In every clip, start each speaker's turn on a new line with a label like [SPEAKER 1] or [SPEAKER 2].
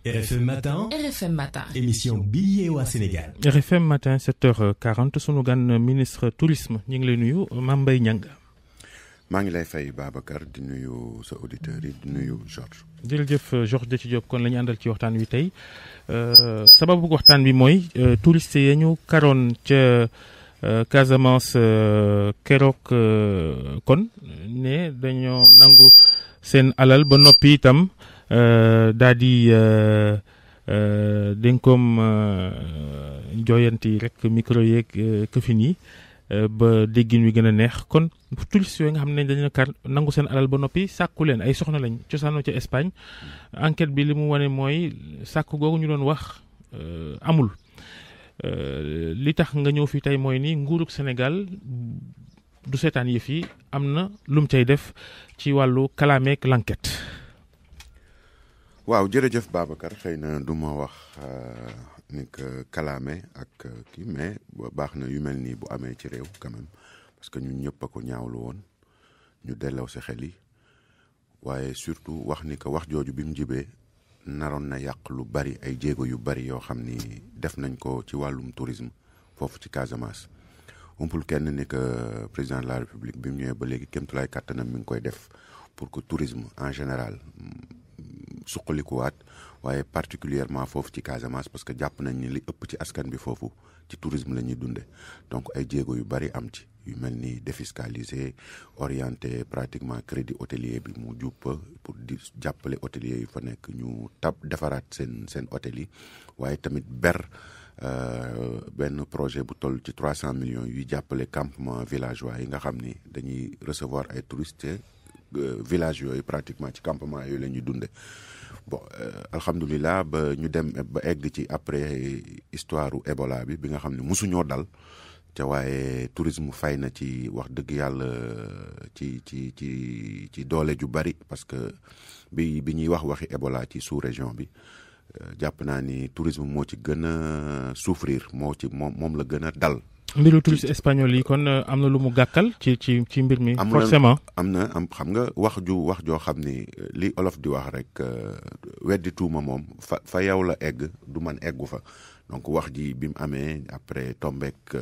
[SPEAKER 1] RFM Matin.
[SPEAKER 2] RFM Matin.
[SPEAKER 1] Émission Billet au Sénégal.
[SPEAKER 3] RFM Matin 7h40 sunu gan ministre tourisme ñu ngi lay nuyu Mame Mbaye Niang.
[SPEAKER 4] maa ngi lay fay Babacar di nuyu sa auditeurs yi di nuyu Georges.
[SPEAKER 3] jërëjëf Georges Déthié Diop kon la ñu àndal ci waxtaan wi tey sababu waxtaan bi mooy touriste yi ñu karoon ca Casamance keroog kon ne dañoo nangu seen alal ba noppi itam daal di dénkoom jooyanti rek micro yeeg këfin yi ba déggin wi gën a neex kon touristes yooyu nga xam ne dañu kar nangu seen alal ba noppi sàkku leen ay soxna lañ cosaanoo ca Espagne enquête bi li mu wane mooy sàkku googu ñu doon wax amul li tax nga ñëw fi tey mooy ni nguurug Sénégal du seetaan yëf yi am na lu mu cay def ci wàllu kalaameek l'enquête.
[SPEAKER 4] waaw jërëjëf Babacar xëy na du ma wax ni que kalaame ak kii mais baax na yu mel nii bu amee ci réew quand même parce que ñun ñëpp a ko ñaawlu woon ñu delloo si xel yi waaye surtout wax ni que wax jooju bi mu jibee naroon na yàq lu bari ay jéego yu bari yoo xam ni def nañ ko ci wàllum tourisme foofu ci Casamance. umpul kenn ni que président de la République bi mu ñëwee ba léegi kéemtulaay kàttanam mi ngi koy def pour que tourisme en général suqalikuwaat waaye particulièrement foofu ci Casamance parce que jàpp nañ ni li ëpp ci askan bi foofu ci tourisme la ñuy dunde donc ay jéego yu bari am ci yu mel ni défiscaliser orienté pratiquement crédit hôtelier bi mu jub pour di jàppale hôtelier yu fa nekk ñu defaraat seen hôtel yi waaye tamit benn projet bu toll ci 300 millions yuy jàppale campement villageois yi nga xam ni dañuy recevoir ay touristes village yooyu pratiquement ci campement yooyu la ñuy dunde bon alhamdulilah ba ñu dem ba egg ci après histoire Ebola bi nga xam ne mosuñoo dal ca waaye tourisme fay na ci wax dëgg yàlla ci doole ju bari parce que bi ñuy waxi Ebola ci sous-région bi jàpp naa ni tourisme moo ci gën a souffrir moom la gën a dal.
[SPEAKER 3] mbiru touriste espagnol yi kon am na lu mu gàkkal ci mbir mi. forcément
[SPEAKER 4] am xam nga wax joo xam ni li olof di wax rek weddi tuuma moom fa yow la egg du man eggu fa donc wax ji bi mu amee après tombeek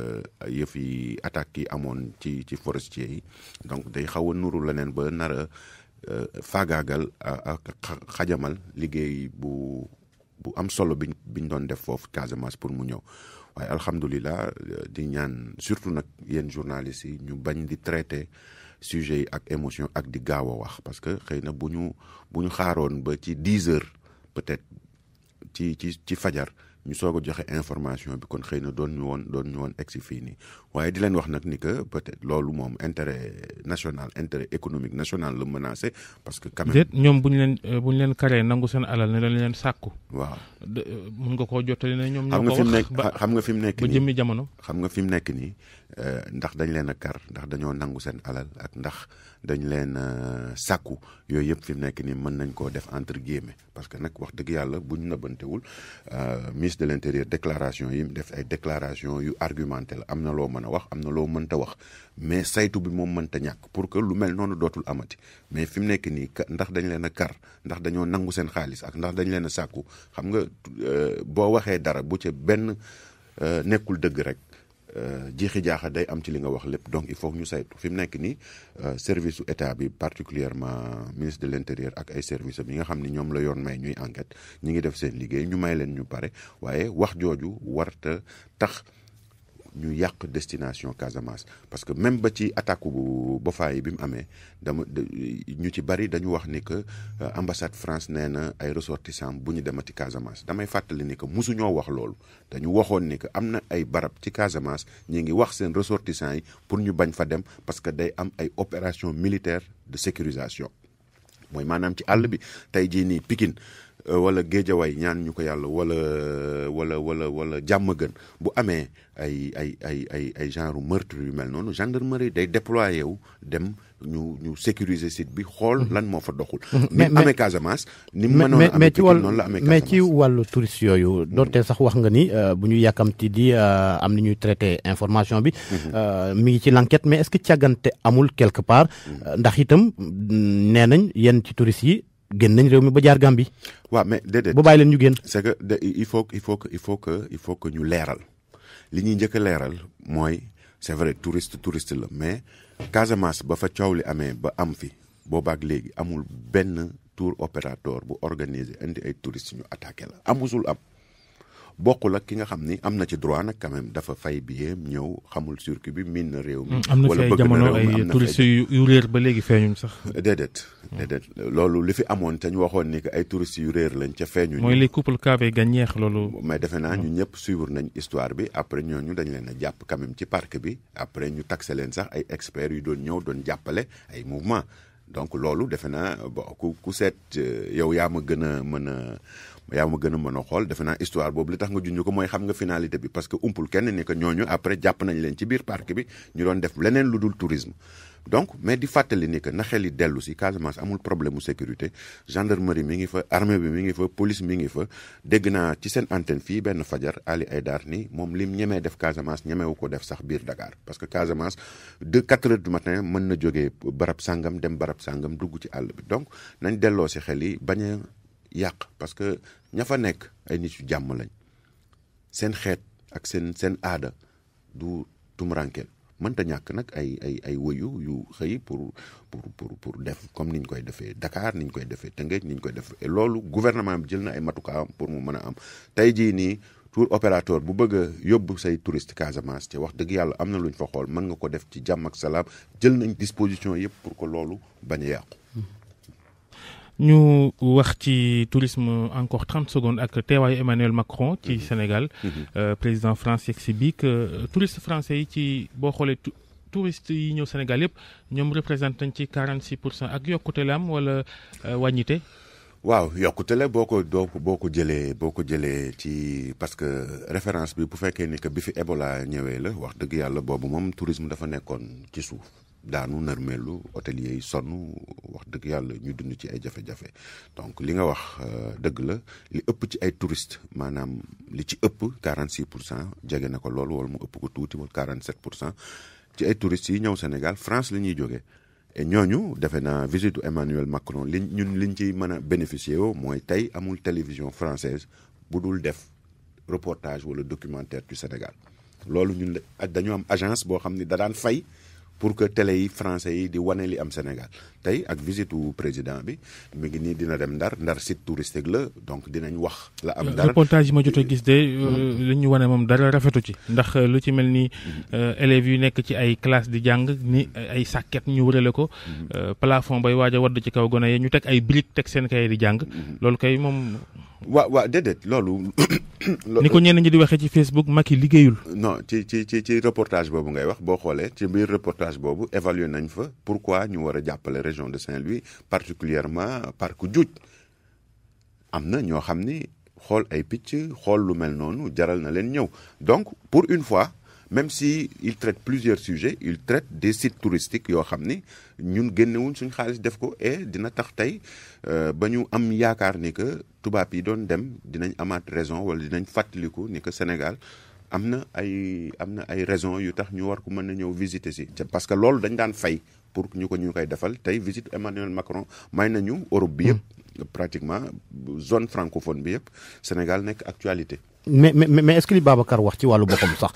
[SPEAKER 4] yëf yi attaques yi amoon ci forestiers yi donc day xaw a nuru leneen ba nar a faagaagal ak xajamal liggéey bu am solo biñ doon def foofu Casamance pour mu ñëw. waaye alhamdulilah di ñaan surtout nag yéen journalistes yi ñu bañ di traiter sujet yi ak émotion ak di gaaw a wax parce que xëy na bu ñu xaaroon ba ci 10 heures peut-être ci fajar ñu soog a joxe information bi kon xëy na doon ñu woon egsi fii nii waaye di leen wax nag ni que peut-être loolu moom intérêt national intérêt économique national la menacé parce que quand même
[SPEAKER 3] ñoom bu ñu leen karee nangu seen alal ne dañ leen sàkku.
[SPEAKER 4] waaw
[SPEAKER 3] mun nga koo jottali ne ñoom ñoo ko wax
[SPEAKER 4] xam nga fi mu nekk
[SPEAKER 3] ba jëmmi jamono.
[SPEAKER 4] xam nga fi mu nekk nii ndax dañ leen a kar ndax dañoo nangu seen alal ak ndax dañ leen sàkku yooyu yëpp fi mu nekk nii mën nañ koo def entre guillemets parce que nag wax dëgg yàlla bu ñu nëbbantewul ministre de l'intérieur déclaration yi def ay déclaration yu argumenté la am na loo mën a wax am na loo mënta wax mais saytu bi moom mënta ñàkk pour que lu mel noonu dootul amati mais fi mu nekk nii ndax dañ leen a kar ndax dañoo nangu seen xaalis ak ndax dañ leen a sàkku xam nga boo waxee dara bu ca benn nekkul dëgg rek jiixi jaaxa day am ci li nga wax lépp donc il faut ñu saytu fi mu nekk nii service su état bi particulièrement ministre de l'intérieur ak ay services yi nga xam ni ñoom la yoon may ñuy enquête ñi ngi def seen liggéey ñu may ñu pare waaye wax jooju warta tax ñu yàq destination Casamance parce que même ba ci attaque bu Boffa yi bi mu amee ñu ci bari dañu wax ni que ambassade France nee na ay ressortissants bu ñu demati Casamance damay fàttali ni que mosuñoo wax loolu dañu waxoon ni que am na ay barab ci Casamance ñi ngi wax seen ressortissants yi pour ñu bañ fa dem parce que day am ay opération militaire de sécurisation mooy maanaam ci àll bi tey jii nii Pikine wala Géejawaay ñaan ñu ko yàlla wala Diamaguène bu amee ay genre meurtre yu mel noonu gendarmerie day déployer wu dem ñu sécuriser site bi xool lan moo fa doxul. ni mu amee Casamance. ni mu mënoon a amee Pikine noonu la amee Casamance
[SPEAKER 5] mais ci wàllu touriste yooyu doonte sax wax nga ni bu ñu yàkkamti di am ni ñuy traité information bi. mi ngi ci l'enquête mais est-ce que càggante amul quelque part. ndax itam nee nañ yenn ci touristes yi. génn nañ réew mi ba jaar Gambie.
[SPEAKER 4] waaw mais déedéet
[SPEAKER 5] bu bàyyi leen ñu génn.
[SPEAKER 4] c'est que il faut que ñu leeral li ñuy njëkk a leeral mooy c'est vrai touriste la mais Casamance ba fa coow li amee ba am fi boobaak léegi amul benn tour opérateur bu organisé indi ay touristes ñu attaqué la amusul am. bokkul ak ki nga xam ni am na ci droit nag quand même dafa fay billet ñëw xamul circuit bi miin na réew mi.
[SPEAKER 3] am na fi ay jamono ay touristes yu réer ba léegi feeñuñ sax.
[SPEAKER 4] déedéet loolu li fi amoon te ñu waxoon ni que ay touristes yu réer lañ ca feeñuñ.
[SPEAKER 3] mooy les couples Kaabe Gagneex loolu.
[SPEAKER 4] mais defe naa ñu ñëpp suivre nañ histoire bi après ñooñu dañ leen a jàpp quand même ci parc bi après ñu taxé leen sax ay experts yu doon ñëw doon jàppale ay mouvement donc loolu defe naa bon ku seet yow yaa ma gën a mën a xool defe naa histoire boobu li tax nga junj ko mooy xam nga finalité bi parce que umpul kenn ni que ñooñu après jàpp nañ leen ci biir parc bi ñu doon def leneen lu dul tourisme donc mais di fàttali ni que na xel yi dellu si Casamance amul problème mu sécurité gendarmerie mi ngi fa armée bi mi ngi fa police mi ngi fa dégg naa ci seen antenne fii benn fajar Ali Aydar ni moom lim ñemee def Casamance ñemewu ko def sax biir Dakar parce que Casamance de 4 heures du matin mën na jógee barab sàngam dem barab sàngam dugg ci àll bi donc nañ delloo si xel yi bañ a yàq parce que ña fa nekk ay nit yu jàmm lañ seen xeet ak seen aada du tumurankeel mënta ñàkk nag ay wëyu yu xëy pour def comme niñ koy defee Dakar niñ koy defee Tëngéej niñ koy defee loolu gouvernement bi jël na ay matukaayam pour mu mën a am tey jii nii tour opérateur bu bëgg a yóbbu say touriste Casamance te wax dëgg yàlla am na luñ fa xool mën nga ko def ci jàmm ak salaam jël nañ disposition yëpp pour que loolu bañ a yàqu.
[SPEAKER 3] ñu wax ci tourisme encore 30 secondes ak teewaayu Emmanuel Macron ci Sénégal président France yegg si bii que touristes français yi ci boo xoolee touristes yi ñëw Sénégal yëpp ñoom représenté nañ ci 46% ak yokkute la am wala wàññite.
[SPEAKER 4] waaw yokkute la boo ko jëlee ci parce que référence bi bu fekkee ni que bi fi Ebola ñëwee la wax dëgg yàlla boobu moom tourisme dafa nekkoon ci suuf. daanu nërmeelu hôteliers yi sonn wax dëgg yàlla ñu dund ci ay jafe-jafe donc li nga wax dëgg la li ëpp ci ay touristes maanaam li ci ëpp 46% jege na ko loolu wala mu ëpp ko tuuti wala 47% ci ay touristes yi ñëw Sénégal France la ñuy jógee et ñooñu defe naa visite Emmanuel Macron liñ ci mën a bénéficier woo mooy tey amul télévision française bu dul def reportage wala documentaire du Sénégal loolu ñun dañu am agence boo xam ni da daan fay. pour que télé yi français yi di wane li am Sénégal tey ak visite u président bi mi ngi nii dina dem Ndar site touristique la donc dinañ wax la am Ndar
[SPEAKER 3] reportage yi ma jot a gis de li ñu wane moom dara rafetu ci ndax lu ci mel ni élèves yu nekk ci ay classe di jàng ni ay sàkket ñu wërale ko plafond bay waaj a wadd ci kaw gone yi ñu teg ay briques teg seen kay di jàng loolu kay moom
[SPEAKER 4] waaw déedéet loolu
[SPEAKER 3] ni ko ñenn ñi di waxee ci Facebook Macky liggéeyul.
[SPEAKER 4] non ci reportage boobu ngay wax boo xoolee ci biir reportage boobu évaluer nañ fa pourquoi ñu war a jàppale région de Saint-Louis particulièrement parc Djoudj am na ñoo xam ni xool ay picc xool lu mel noonu jaral na leen ñëw donc pour une fois même si il traite plusieurs sujets il traite des sites touristiques yoo xam ni ñun génnewuñ suñ xaalis def ko et dina tax tey ba ñu am yaakaar ni que tubaab yi doon dem dinañ amaat raison wala dinañ fàttaliku ni que Sénégal am na ay raison yu tax ñu war ko mën a ñëw visiter si parce que loolu dañ daan fay pour ñu koy defal tey visite Emmanuel Macron may nañu Europe bi yëpp pratiquement zone francophone bi yëpp Sénégal nekk actualité.
[SPEAKER 5] mais est-ce que li Babacar wax ci wàllu boppam sax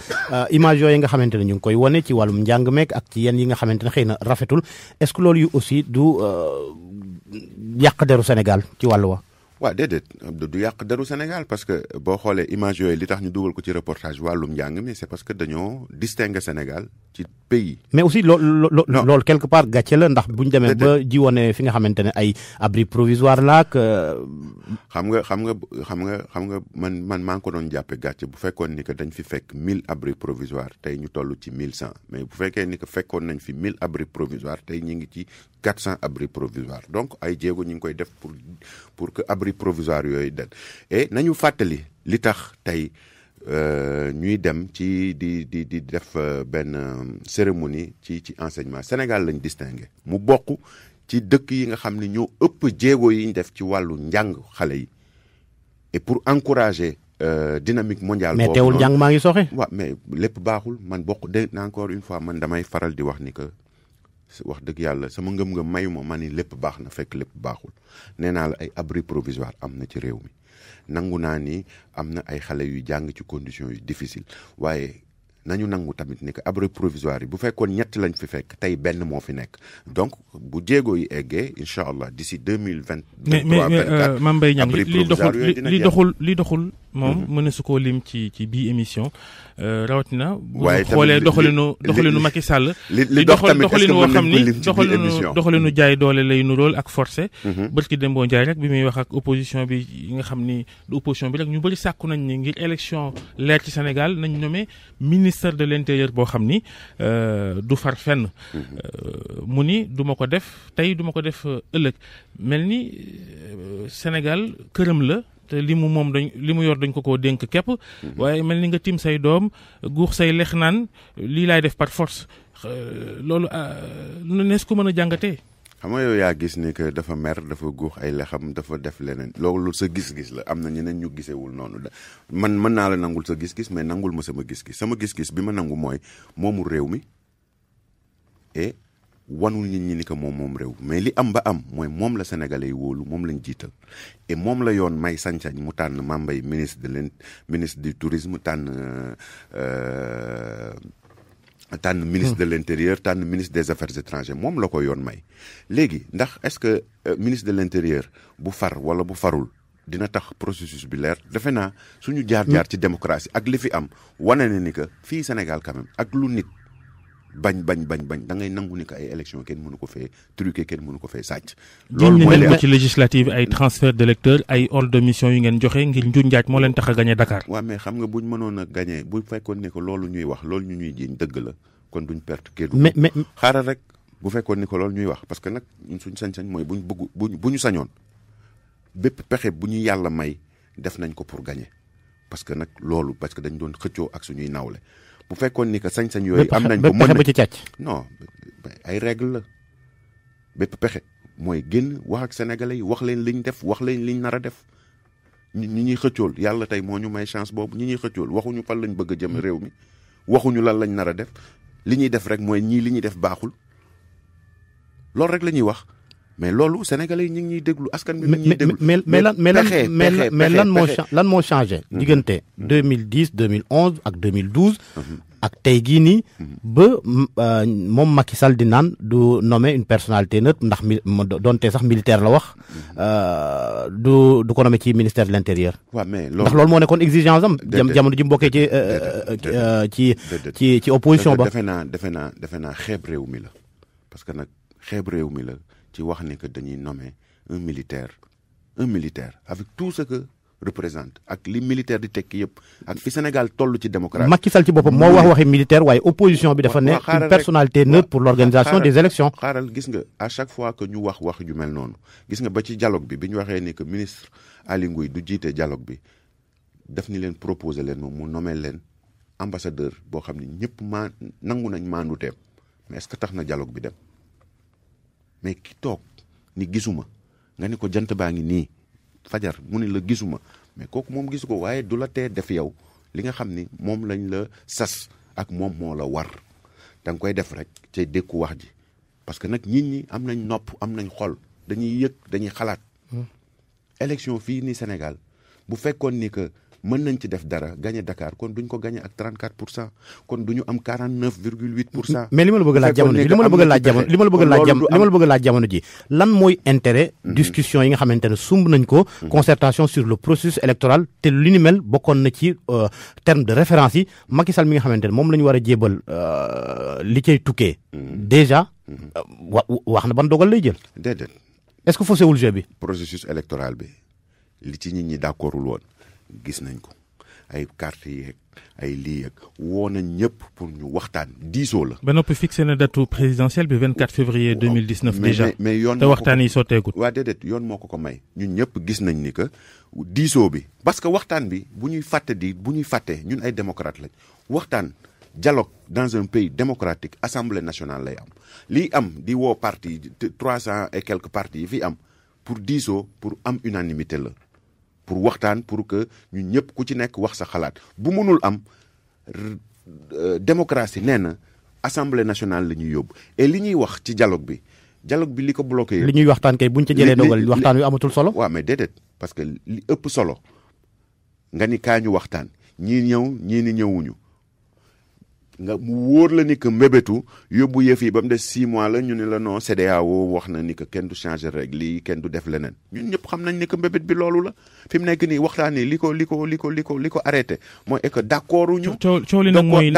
[SPEAKER 5] image yooyu nga xamante ne ñu ngi koy wane ci wàllum njàng meek ak ci yenn yi nga xamante ne xëy na rafetul est-ce que loolu yu aussi du yàq deru Sénégal ci wàllu wa.
[SPEAKER 4] waaw déedéet du yàq deru Sénégal parce que boo xoolee image yooyu li tax ñu dugal ko ci reportage wàllum njàng mi c'est parce que dañoo distinguer Sénégal ci pays.
[SPEAKER 5] mais aussi loolu quelque part gàcce la ndax bu ñu demee ba ji wone fi nga xamante ne ay abri provisoire la ak.
[SPEAKER 4] xam nga man maa ngi ko doon jàppe gàcce bu fekkoon ni que dañ fi fekk 1000 abri provisoire tey ñu toll ci 1100 mais bu fekkee ni que fekkoon nañ fi 1000 abri provisoire tey ñu ngi ci 400 abri provisoire donc ay jéego ñu ngi koy def pour que abri provisoire yooyu den et nañu fàttali li tax tey ñuy dem ci di def benn cérémonie ci enseignement Sénégal lañ distingué mu bokk ci dëkk yi nga xam ne ñoo ëpp jéego yi ñu def ci wàllu njàng xale yi et pour encourager dynamique mondiale.
[SPEAKER 5] mais teewul njàng maa ngi soxe.
[SPEAKER 4] waaw mais lépp baaxul man encore une fois man damay faral di wax ni que wax dëgg yàlla sama ngëm-ngëm mayuma ma ni lépp baax na fekk lépp baaxul nee naa la ay abri provisoire am na ci réew mi nangu naa ni am na ay xale yu jàng ci conditions yu difficile waaye nañu nangu tamit ni que abri provisoire yi bu fekkoon ñett lañ fi fekk tey benn moo fi nekk donc bu jéego yi eggee incha allah d'ici 2020.
[SPEAKER 3] mais Mame Mbaye Niang li doxul moom mën na su koo lim ci bii émission rawatina.
[SPEAKER 4] waaye
[SPEAKER 3] bu xoolee doxalinu Macky Sall.
[SPEAKER 4] li dox tamit est-ce que mën nañ ko lim ci biir émission
[SPEAKER 3] doxalinu jaay doole lay nuróol ak forcé. bërki Dembo Ndiaye rek bi muy wax ak opposition bi yi nga xam ni du opposition bi rek ñu bëri sàkku nañ ni ngir élection leer ci Sénégal nañ nommé ministre de l'intérieur boo xam ni du far fenn. mu ni du ma ko def tey du ma ko def ëllëg mel ni Sénégal këram la. te li mu yor dañ ko dénk képp waaye mel ni nga tim say doom guux say lex naan lii laay def par force loolu nees ko mën a jàngatee.
[SPEAKER 4] xam nga yow yaa gis ni que dafa mer dafa guux ay lexam dafa def leneen loolu sa gis-gis la am na ñeneen ñu gisewul noonu man mën naa la nangul sa gis-gis mais nangul ma sama gis-gis bi ma nangu mooy moomul réew mi et wanul nit ñi ni que moom réew mais li am ba am mooy moom la sénégalais yi wóolu moom lañ jiital et moom la yoon may sañ-sañ mu tànn Mame Mbaye ministre du tourisme tànn ministre de l'intérieur tànn ministre des affaires étrangères moom la ko yoon may léegi ndax est-ce que ministre de l'intérieur bu far wala bu farul dina tax processus bi leer defe naa suñu jaar-jaar ci démocratie ak li fi am wane na ni que fii Sénégal quand même ak lu nit bañ da ngay nangu ni que ay élection kenn mënu ko fee truqué kenn mënu ko fee sàcc.
[SPEAKER 3] loolu mooy ko ci législative ay transfert d'électeurs ay ordre de mission yu ngeen joxe ngir njuuj njaaj moo leen tax a gagné Dakar.
[SPEAKER 4] waaw mais xam nga buñ mënoon a gagné bu fekkoon ne que loolu ñuy wax loolu ñu ñuy jiiñ dëgg la kon duñ perte Kédougou. mais xaaral rek bu fekkoon ni que loolu ñuy wax parce que nag ñun suñ sañ-sañ mooy bu ñu sañoon bépp pexe bu ñu yàlla may def nañ ko pour gagné parce que nag loolu parce que dañ doon xëccoo ak suñuy nawle. bu fekkoon ni que sañ-sañ yooyu am nañ ko mën
[SPEAKER 5] ba ci càcc
[SPEAKER 4] non ay règle la bépp pexe mooy génn wax ak sénégalais yi wax leen liñ def wax leen liñ nar a def ñi ñuy xëccool yàlla tey moo ñu may chance boobu ñi ñuy xëccool waxuñu fan lañ bëgg a jëm réew mi waxuñu lan lañ nar a def li ñuy def rek mooy ñii li ñuy def baaxul loolu rek la ñuy wax mais loolu sénégalais yi ñu ngi ñuy déglu askan bi ñu ñuy déglu
[SPEAKER 5] mais lan moo changé diggante 2010 2011 ak 2012 ak tey gii nii ba moom Macky Sall di naan du nommer une personnalité neutre ndax doonte sax militaire la wax du ko nommer ci ministère de l'intérieur.
[SPEAKER 4] waaw mais
[SPEAKER 5] ndax loolu moo nekkoon exigence am. jamono ji mbokkee ci opposition ba.
[SPEAKER 4] defe naa xeeb réew mi la parce que nag xeeb réew mi la. ci wax ni que dañuy nommer un militaire avec tout ce que représente ak li militaire di tekki yëpp ak fi Sénégal toll ci démocratie.
[SPEAKER 5] Macky Sall ci boppam moo waxi militaire waaye opposition bi dafa ne une personnalité neutre pour l'organisation des élections.
[SPEAKER 4] xaaral gis nga à chaque fois que ñu wax ju mel noonu gis nga ba ci dialogue bi ñu waxee ni que ministre Aly Ngouille du jiite dialogue bi daf ni leen proposer leen moom mu nommer leen ambassadeur boo xam ni ñëpp nangu nañ maanduteem mais est-ce que tax na dialogue bi dem. mais ki toog ni gisuma nga ni ko jant baa ngi nii fajar mu ni la gisuma mais kooku moom gisu ko waaye du la tee def yow li nga xam ni moom lañ la sas ak moom moo la war da nga koy def rek cay dékku wax ji parce que nag nit ñi am nañ nopp am nañ xol dañuy yëg dañuy xalaat élection fii ni Sénégal bu fekkoon ni que mën nañ ci def dara gagné Dakar kon duñ ko gagné ak 34% kon duñu am 49,8%.
[SPEAKER 5] mais li ma la bëgg a laaj jamono ji lan mooy intérêt discussion yi nga xamante ne sumb nañ ko concertation sur le processus électoral te lu ni mel bokkoon na ci terme de référence yi Macky Sall mi nga xamante ne moom la ñu war a jébal li cay tukkee déjà wax na ban dogal lay jël.
[SPEAKER 4] déedéet
[SPEAKER 5] est-ce que faussé wul jeu bi.
[SPEAKER 4] processus électoral bi li ci nit ñi d'accordul woon gis nañ ko ay carte yi ay lii ak woo nañ ñëpp pour ñu waxtaan diisoo la.
[SPEAKER 3] ba noppi fixé na datu présidentielle bi 24 février 2019 déjà
[SPEAKER 4] mais yoon
[SPEAKER 3] te waxtaan yi sotteekut.
[SPEAKER 4] waa déedéet yoon moo ko may ñun ñëpp gis nañ ni que diisoo bi parce que waxtaan bi bu ñuy fàtte ñun ay démocrate lañ waxtaan dialogue dans un pays démocratique assemblée nationale lay am lii am di woo parti 300 et quelques partis yi fi am pour diisoo pour am unanimité la. pour waxtaan pour que ñun ñëpp ku ci nekk wax sa xalaat bu mënul am démocratie nee na assemblée nationale la ñuy yóbbu et li ñuy wax ci dialogue bi li ko bloqué.
[SPEAKER 5] li ñuy waxtaan kay buñ ca jëlee dogal waxtaan wi amatul solo.
[SPEAKER 4] waaw mais déedéet parce que li ëpp solo nga ni kaa ñu waxtaan ñii ñëw ñii ni ñëwuñu nga mu wóor la ni que mbébétu yóbbu yëf yi ba mu des 6 mois la ñu ne la non CEDEAO wax na ni que kenn du changer règle yi kenn du def leneen ñun ñëpp xam nañ ni que mbébét bi loolu la fi mu nekk nii waxtaan ni li ko arrêté mooy que d'accord uñu.
[SPEAKER 3] coow li nag mooy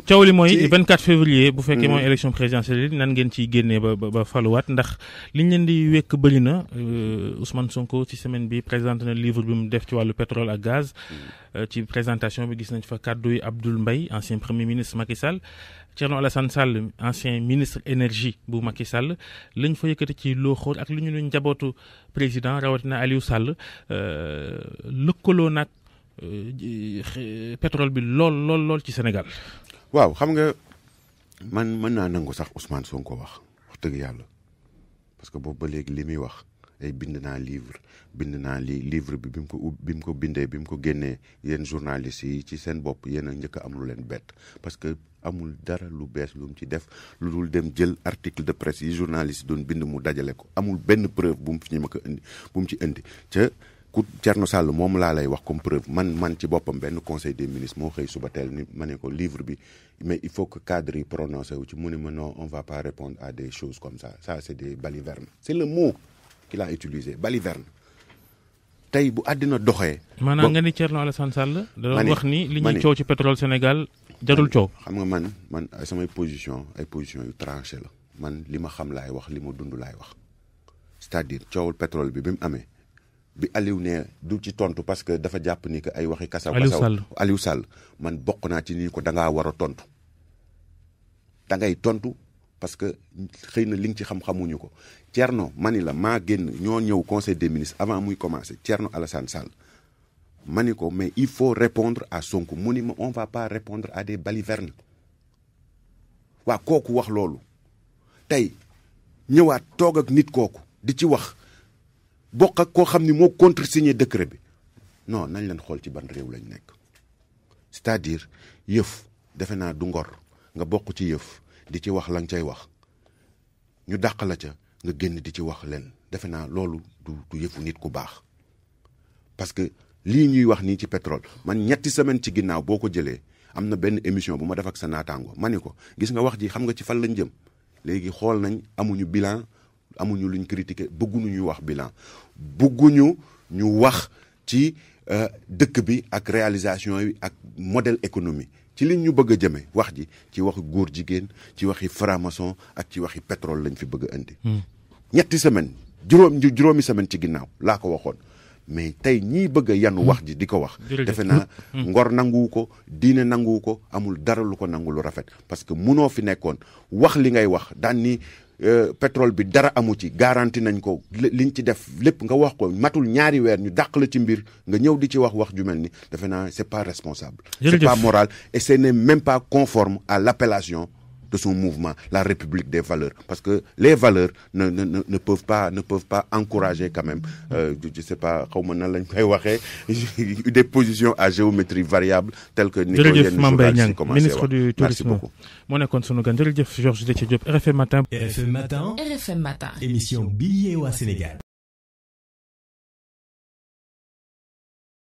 [SPEAKER 3] coow li mooy 24 février bu fekkee mooy élection présidentielle nan ngeen ciy génnee ba faluwaat ndax liñ leen di wekk bëri na Ousmane Sonko ci semaine bi présenté na livre bi mu def ci wàllu pétrole ak gaz. ci présentation bi gis nañ fa kàddu yi Abdoul Mbaye ancien premier ministre Macky Sall Thierno Alassane Sall ancien ministre énergie bu Macky Sall lañ fa yëkkati ci loo xool ak lu ñu leen njabootu président rawatina Aliou Sall lëkkaloo nag pétrole bi lool ci Sénégal.
[SPEAKER 4] waaw xam nga man mën naa nangu sax Ousmane Sonko wax dëgg yàlla parce que boobu ba léegi li muy wax ay bind naa livre livre bi bi mu ko bindee bi mu ko génnee yéen journalistes yi ci seen bopp yéen a njëkk a am lu leen bett parce que amul dara lu bees lu mu ci def lu dul dem jël article de presse yi journalistes doon bind mu dajale ko amul benn preuve bu mu fi ñu ma ko indi bu mu ci indi ca ku Thierno Sall moom laa lay wax comme preuve man ci boppam benn conseil des ministres moo xëy suba teel ni ma ne ko livre bi mais il faut que cadre yi prononcé wu ci mu ne ma non on va pas répondre à des choses comme ça c'est des balivernes c'est le mot qu'il a utilisé baliverne tey bu àddina doxee.
[SPEAKER 3] maanaam nga ni Thierno Alassane Sall. da doon wax ni li ñuy coow ci pétrole Sénégal jarul coow.
[SPEAKER 4] xam nga man samay position yu tranché la man li ma xam laay wax li ma dund laay wax c'est-à-dire coowul pétrole bi mu amee bi Aliou ne du ci tontu parce que dafa jàpp ni que ay waxi kasaw Aliou Sall man bokk naa ci ni ko da ngaa war a tontu da ngay tontu parce que xëy na li nga ci xam-xamuñu ko Thierno mani la maa génn ñoo ñëw conseil des ministres avant muy commencer Thierno Alassane Sall mani ko mais il faut répondre à Sonko mu ni ma on va pas répondre à des balivernes waa kooku wax loolu tey ñëwaat toog ak nit kooku di ci wax bokk ak koo xam ni moo contresigné décret bi non nañ leen xool ci ban réew lañ nekk c'est-à-dire yëf defe naa du ngor nga bokk ci yëf di ci wax la nga cay wax ñu dàq la ca nga génn di ci wax leen defe naa loolu du yëfu nit ku baax parce que lii ñuy wax nii ci pétrole man 2 semaines ci ginnaaw boo ko jëlee am na benn émission bu ma def ak sa naataango ma ni ko gis nga wax ji xam nga ci fan lañ jëm léegi xool nañ amuñu bilan amuñu luñ critiquer bëgguñu ñu wax bilan bëgguñu ñu wax ci dëkk bi ak réalisation yi ak modèle économie ci liñ ñu bëgg a jëmee wax ji ci waxi góor jigéen ci waxi franc-maçon ak ci waxi pétrole lañ fi bëgg a indi. 2 semaines juróomi semaine ci ginnaaw laa ko waxoon mais tey ñii bëgg a yanu wax ji di ko wax. defe naa ngor nanguwu ko diine nanguwu ko amul dara lu ko nangu lu rafet parce que munoo fi nekkoon wax li ngay wax daan ni pétrole bi dara amu ci garanti nañ ko liñ ci def lépp nga wax ko matul 2 weer ñu dàq la ci mbir nga ñëw di ci wax ju mel ni defe naa c'est pas responsable. c'est pas moral et ce n'est même pas conforme à l'appellation de son mouvement la République des valeurs parce que les valeurs ne peuvent pas encourager quand même je sais pas xaw ma nan lañ koy waxee des positions à géométrie variable telles que ni ko yenn journalistes yi commencé
[SPEAKER 3] ministre du tourisme moo nekkoon sunu gan jërëjëf Georges Déthié Diop RFM Matin
[SPEAKER 1] RFM Matin
[SPEAKER 2] RFM Matin
[SPEAKER 1] émission bi yee waa Sénégal